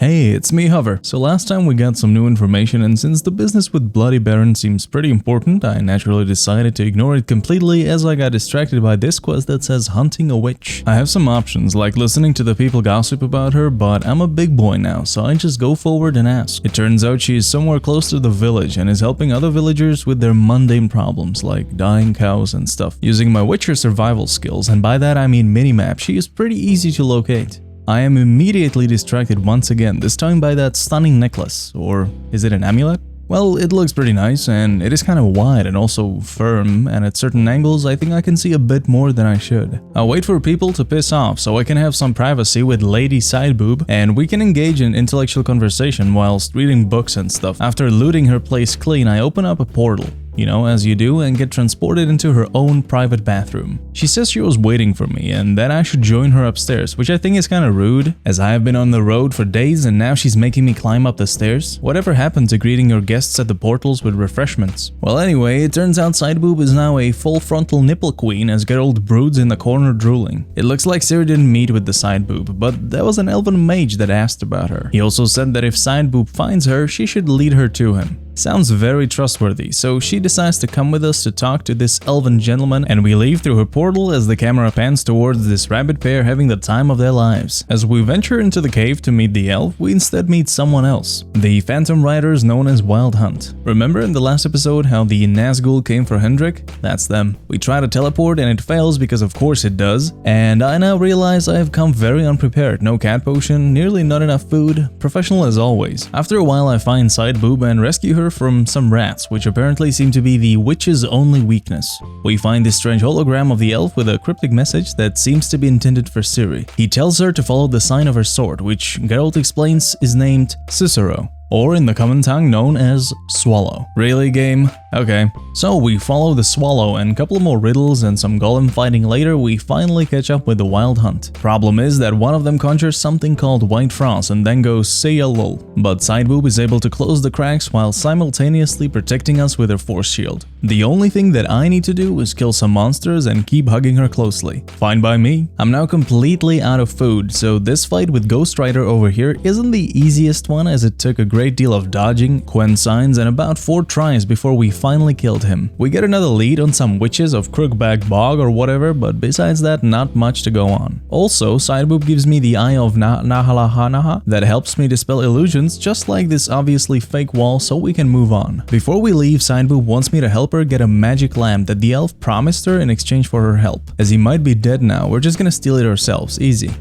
Hey, it's me, Hover. So last time we got some new information, and since the business with Bloody Baron seems pretty important, I naturally decided to ignore it completely as I got distracted by this quest that says hunting a witch. I have some options, like listening to the people gossip about her, but I'm a big boy now, so I just go forward and ask. It turns out she is somewhere close to the village and is helping other villagers with their mundane problems, like dying cows and stuff. Using my Witcher survival skills, and by that I mean minimap, she is pretty easy to locate. I am immediately distracted once again, this time by that stunning necklace, or is it an amulet? Well, it looks pretty nice, and it is kind of wide and also firm, and at certain angles I think I can see a bit more than I should. I'll wait for people to piss off so I can have some privacy with Lady Sideboob, and we can engage in intellectual conversation whilst reading books and stuff. After looting her place clean, I open up a portal. You know, as you do, and get transported into her own private bathroom. She says she was waiting for me and that I should join her upstairs, which I think is kinda rude, as I have been on the road for days and now she's making me climb up the stairs. Whatever happened to greeting your guests at the portals with refreshments? Well, anyway, it turns out Sideboob is now a full frontal nipple queen as Geralt broods in the corner drooling. It looks like Ciri didn't meet with the Sideboob, but there was an elven mage that asked about her. He also said that if Sideboob finds her, she should lead her to him. Sounds very trustworthy, so she decides to come with us to talk to this elven gentleman, and we leave through her portal as the camera pans towards this rabbit pair having the time of their lives. As we venture into the cave to meet the elf, we instead meet someone else, the phantom riders known as Wild Hunt. Remember in the last episode how the Nazgul came for Hendrik? That's them. We try to teleport and it fails because of course it does, and I now realize I have come very unprepared. No cat potion, nearly not enough food, professional as always. After a while I find Sideboob and rescue her from some rats, which apparently seem to be the witch's only weakness. We find this strange hologram of the elf with a cryptic message that seems to be intended for Ciri. He tells her to follow the sign of her sword, which Geralt explains is named Cicero, or in the common tongue known as Swallow. Really, game? Okay. So we follow the Swallow, and a couple more riddles and some golem fighting later, we finally catch up with the Wild Hunt. Problem is that one of them conjures something called White Frost and then goes say a lol. But Sideboob is able to close the cracks while simultaneously protecting us with her force shield. The only thing that I need to do is kill some monsters and keep hugging her closely. Fine by me. I'm now completely out of food, so this fight with Ghost Rider over here isn't the easiest one, as it took a great deal of dodging, Quen signs, and about 4 tries before we finally killed him. We get another lead on some witches of Crookback Bog or whatever, but besides that, not much to go on. Also, Sideboob gives me the Eye of Nahalahanaha that helps me dispel illusions, just like this obviously fake wall, so we can move on. Before we leave, Sideboob wants me to help her get a magic lamp that the elf promised her in exchange for her help. As he might be dead now, we're just gonna steal it ourselves, easy.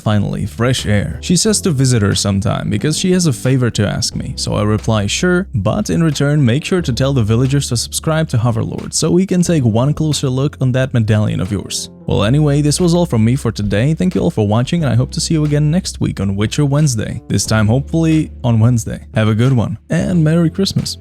Finally, fresh air. She says to visit her sometime because she has a favor to ask me, so I reply sure, but in return make sure to tell the villagers to subscribe to Hoverlord so we can take one closer look on that medallion of yours. Well, anyway, this was all from me for today. Thank you all for watching, and I hope to see you again next week on Witcher Wednesday. This time hopefully on Wednesday. Have a good one, and Merry Christmas.